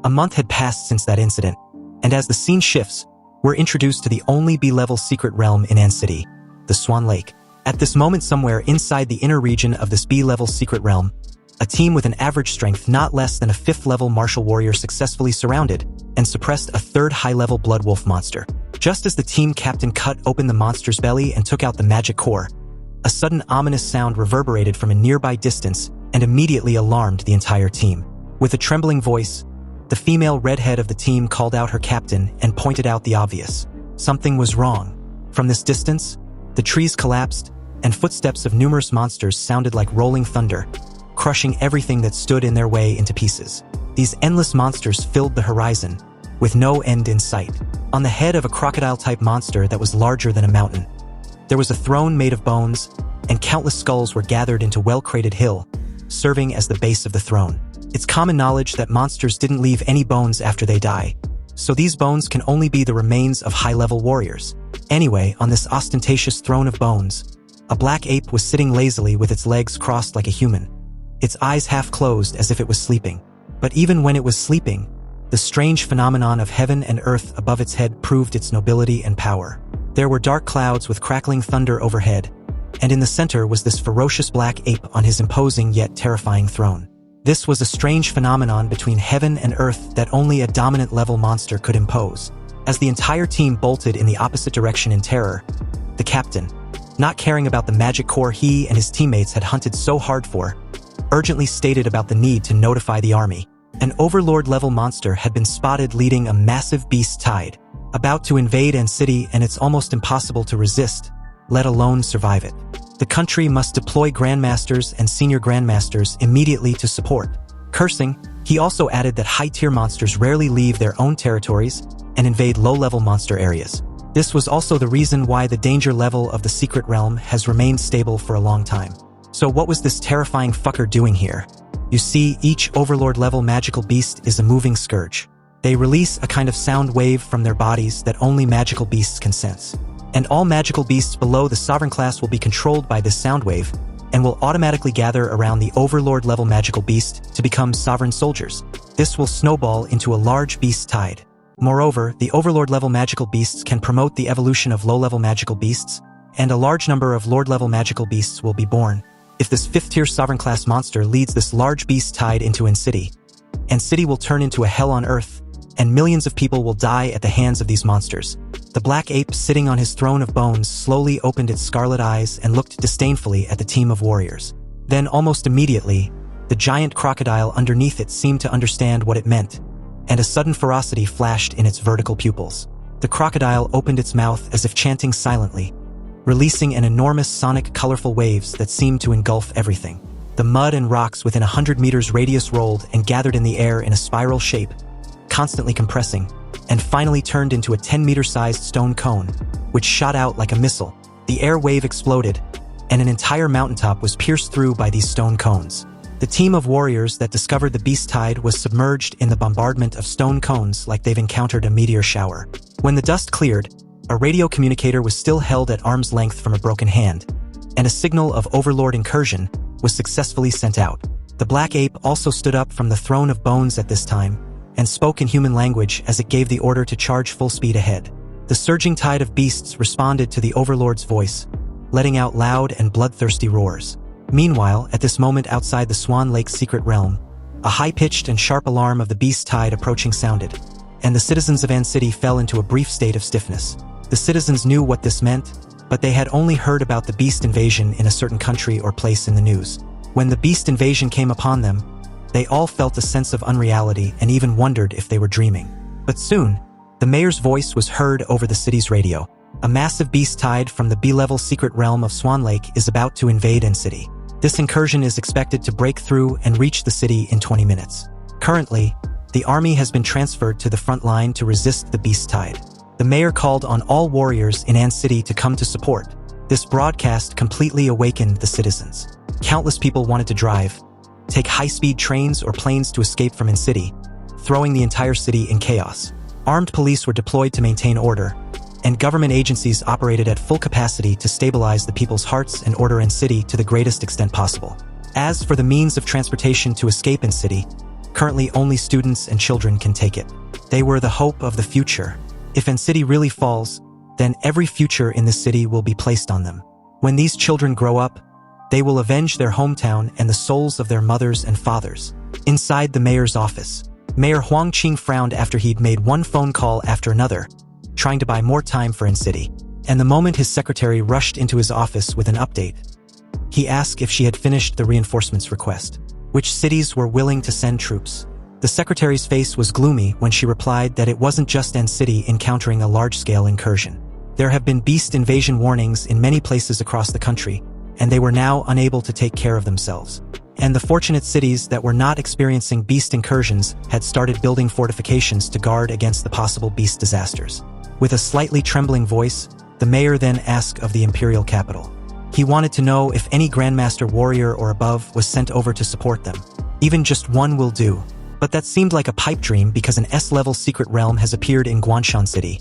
A month had passed since that incident, and as the scene shifts, we're introduced to the only B-level secret realm in An City, the Swan Lake. At this moment, somewhere inside the inner region of this B-level secret realm, a team with an average strength not less than a 5th-level martial warrior successfully surrounded and suppressed a 3rd high-level blood wolf monster. Just as the team captain cut open the monster's belly and took out the magic core, a sudden ominous sound reverberated from a nearby distance and immediately alarmed the entire team. With a trembling voice, the female redhead of the team called out her captain and pointed out the obvious. Something was wrong. From this distance, the trees collapsed, and footsteps of numerous monsters sounded like rolling thunder, crushing everything that stood in their way into pieces. These endless monsters filled the horizon, with no end in sight. On the head of a crocodile-type monster that was larger than a mountain, there was a throne made of bones, and countless skulls were gathered into well-crated hill, serving as the base of the throne. It's common knowledge that monsters didn't leave any bones after they die, so these bones can only be the remains of high-level warriors. Anyway, on this ostentatious throne of bones, a black ape was sitting lazily with its legs crossed like a human, its eyes half closed as if it was sleeping. But even when it was sleeping, the strange phenomenon of heaven and earth above its head proved its nobility and power. There were dark clouds with crackling thunder overhead, and in the center was this ferocious black ape on his imposing yet terrifying throne. This was a strange phenomenon between heaven and earth that only a dominant-level monster could impose. As the entire team bolted in the opposite direction in terror, the captain, not caring about the magic core he and his teammates had hunted so hard for, urgently stated about the need to notify the army. An overlord-level monster had been spotted leading a massive beast tide, about to invade An City, and it's almost impossible to resist, let alone survive it. The country must deploy grandmasters and senior grandmasters immediately to support. Cursing, he also added that high-tier monsters rarely leave their own territories and invade low-level monster areas. This was also the reason why the danger level of the secret realm has remained stable for a long time. So what was this terrifying fucker doing here? You see, each overlord-level magical beast is a moving scourge. They release a kind of sound wave from their bodies that only magical beasts can sense. And all magical beasts below the sovereign class will be controlled by this sound wave and will automatically gather around the overlord-level magical beast to become sovereign soldiers. This will snowball into a large beast tide. Moreover, the overlord-level magical beasts can promote the evolution of low-level magical beasts, and a large number of lord-level magical beasts will be born. If this 5th-tier sovereign class monster leads this large beast tide into An City, An City will turn into a hell on earth, and millions of people will die at the hands of these monsters. The black ape sitting on his throne of bones slowly opened its scarlet eyes and looked disdainfully at the team of warriors. Then almost immediately, the giant crocodile underneath it seemed to understand what it meant, and a sudden ferocity flashed in its vertical pupils. The crocodile opened its mouth as if chanting silently, releasing an enormous sonic colorful waves that seemed to engulf everything. The mud and rocks within 100 meters radius rolled and gathered in the air in a spiral shape, constantly compressing, and finally turned into a 10-meter-sized stone cone, which shot out like a missile. The air wave exploded, and an entire mountaintop was pierced through by these stone cones. The team of warriors that discovered the beast tide was submerged in the bombardment of stone cones like they've encountered a meteor shower. When the dust cleared, a radio communicator was still held at arm's length from a broken hand, and a signal of overlord incursion was successfully sent out. The black ape also stood up from the throne of bones at this time, and spoke in human language as it gave the order to charge full speed ahead. The surging tide of beasts responded to the overlord's voice, letting out loud and bloodthirsty roars. Meanwhile, at this moment outside the Swan Lake secret realm, a high-pitched and sharp alarm of the beast tide approaching sounded, and the citizens of An City fell into a brief state of stiffness. The citizens knew what this meant, but they had only heard about the beast invasion in a certain country or place in the news. When the beast invasion came upon them, they all felt a sense of unreality and even wondered if they were dreaming. But soon, the mayor's voice was heard over the city's radio. A massive beast tide from the B-level secret realm of Swan Lake is about to invade An City. This incursion is expected to break through and reach the city in 20 minutes. Currently, the army has been transferred to the front line to resist the beast tide. The mayor called on all warriors in An City to come to support. This broadcast completely awakened the citizens. Countless people wanted to drive, take high-speed trains or planes to escape from An City, throwing the entire city in chaos. Armed police were deployed to maintain order, and government agencies operated at full capacity to stabilize the people's hearts and order An City to the greatest extent possible. As for the means of transportation to escape An City, Currently, only students and children can take it. They were the hope of the future. If An City really falls, then every future in the city will be placed on them. When these children grow up, they will avenge their hometown and the souls of their mothers and fathers. Inside the mayor's office, Mayor Huang Qing frowned after he'd made one phone call after another, trying to buy more time for An City. And the moment his secretary rushed into his office with an update, he asked if she had finished the reinforcements request, which cities were willing to send troops. The secretary's face was gloomy when she replied that it wasn't just An City encountering a large-scale incursion. There have been beast invasion warnings in many places across the country, and they were now unable to take care of themselves. And the fortunate cities that were not experiencing beast incursions had started building fortifications to guard against the possible beast disasters. With a slightly trembling voice, the mayor then asked of the imperial capital. He wanted to know if any Grandmaster warrior or above was sent over to support them. Even just one will do. But that seemed like a pipe dream because an S-level secret realm has appeared in Guanshan City,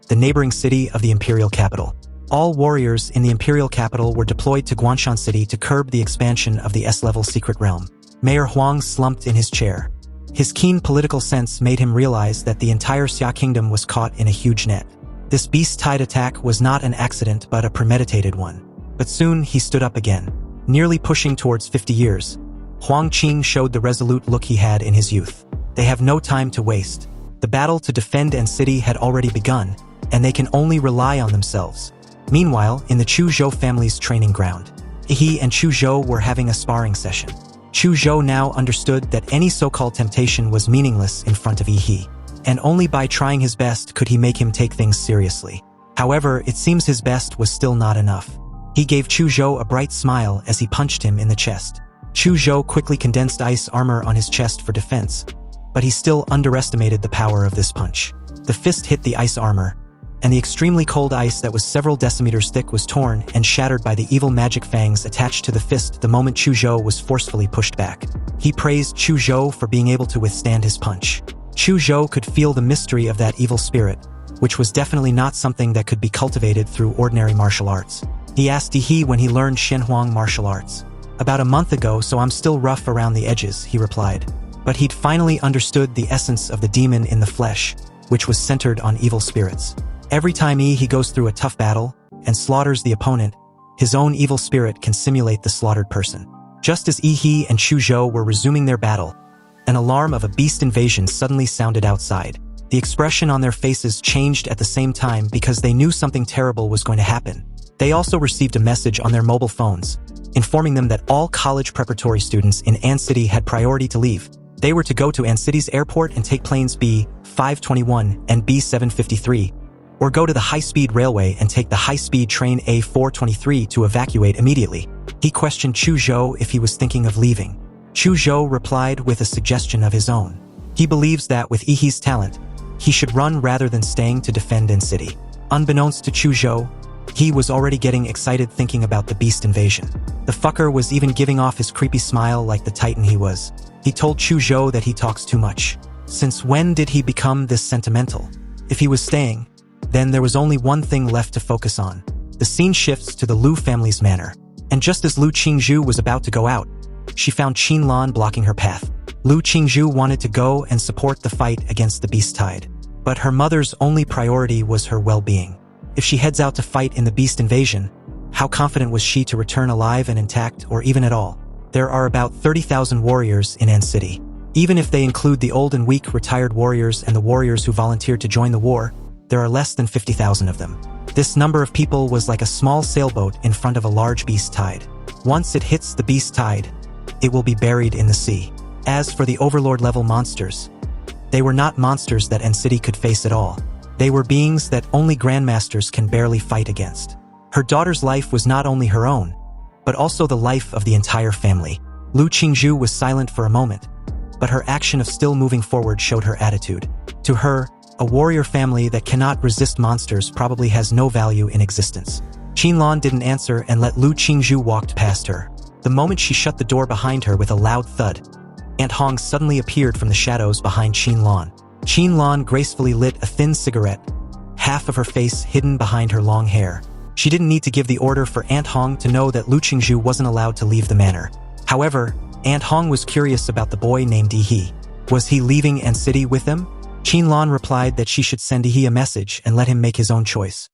the neighboring city of the imperial capital. All warriors in the imperial capital were deployed to Guanshan City to curb the expansion of the S-level secret realm. Mayor Huang slumped in his chair. His keen political sense made him realize that the entire Xia kingdom was caught in a huge net. This beast-tide attack was not an accident but a premeditated one. But soon he stood up again. Nearly pushing towards 50 years, Huang Qing showed the resolute look he had in his youth. They have no time to waste. The battle to defend An City had already begun, and they can only rely on themselves. Meanwhile, in the Chu Zhou family's training ground, he and Chu Zhou were having a sparring session. Chu Zhou now understood that any so-called temptation was meaningless in front of Yi, and only by trying his best could he make him take things seriously. However, it seems his best was still not enough. He gave Chu Zhou a bright smile as he punched him in the chest. Chu Zhou quickly condensed ice armor on his chest for defense, but he still underestimated the power of this punch. The fist hit the ice armor, and the extremely cold ice that was several decimeters thick was torn and shattered by the evil magic fangs attached to the fist the moment Chu Zhou was forcefully pushed back. He praised Chu Zhou for being able to withstand his punch. Chu Zhou could feel the mystery of that evil spirit, which was definitely not something that could be cultivated through ordinary martial arts. He asked Yi when he learned Shenhuang martial arts. About a month ago, so I'm still rough around the edges, he replied. But he'd finally understood the essence of the demon in the flesh, which was centered on evil spirits. Every time he goes through a tough battle and slaughters the opponent, his own evil spirit can simulate the slaughtered person. Just as Yi and Chu Zhou were resuming their battle, an alarm of a beast invasion suddenly sounded outside. The expression on their faces changed at the same time because they knew something terrible was going to happen. They also received a message on their mobile phones, informing them that all college preparatory students in An City had priority to leave. They were to go to An City's airport and take planes B-521 and B-753, or go to the high-speed railway and take the high-speed train A-423 to evacuate immediately. He questioned Chu Zhou if he was thinking of leaving. Chu Zhou replied with a suggestion of his own. He believes that with Yi's talent, he should run rather than staying to defend An City. Unbeknownst to Chu Zhou, he was already getting excited thinking about the beast invasion. The fucker was even giving off his creepy smile like the titan he was. He told Chu Zhou that he talks too much. Since when did he become this sentimental? If he was staying, then there was only one thing left to focus on. The scene shifts to the Lu family's manor. And just as Lu Qingzhu was about to go out, she found Qin Lan blocking her path. Lu Qingzhu wanted to go and support the fight against the beast tide. But her mother's only priority was her well-being. If she heads out to fight in the beast invasion, how confident was she to return alive and intact or even at all? There are about 30,000 warriors in An City. Even if they include the old and weak retired warriors and the warriors who volunteered to join the war, there are less than 50,000 of them. This number of people was like a small sailboat in front of a large beast tide. Once it hits the beast tide, it will be buried in the sea. As for the overlord-level monsters, they were not monsters that An City could face at all. They were beings that only grandmasters can barely fight against. Her daughter's life was not only her own, but also the life of the entire family. Lu Qingzhu was silent for a moment, but her action of still moving forward showed her attitude. To her, a warrior family that cannot resist monsters probably has no value in existence. Qin Lan didn't answer and let Lu Qingzhu walk past her. The moment she shut the door behind her with a loud thud, Aunt Hong suddenly appeared from the shadows behind Qin Lan. Qin Lan gracefully lit a thin cigarette, half of her face hidden behind her long hair. She didn't need to give the order for Aunt Hong to know that Lu Qingzhu wasn't allowed to leave the manor. However, Aunt Hong was curious about the boy named Yi. Was he leaving An City with them? Qinlan replied that she should send he a message and let him make his own choice.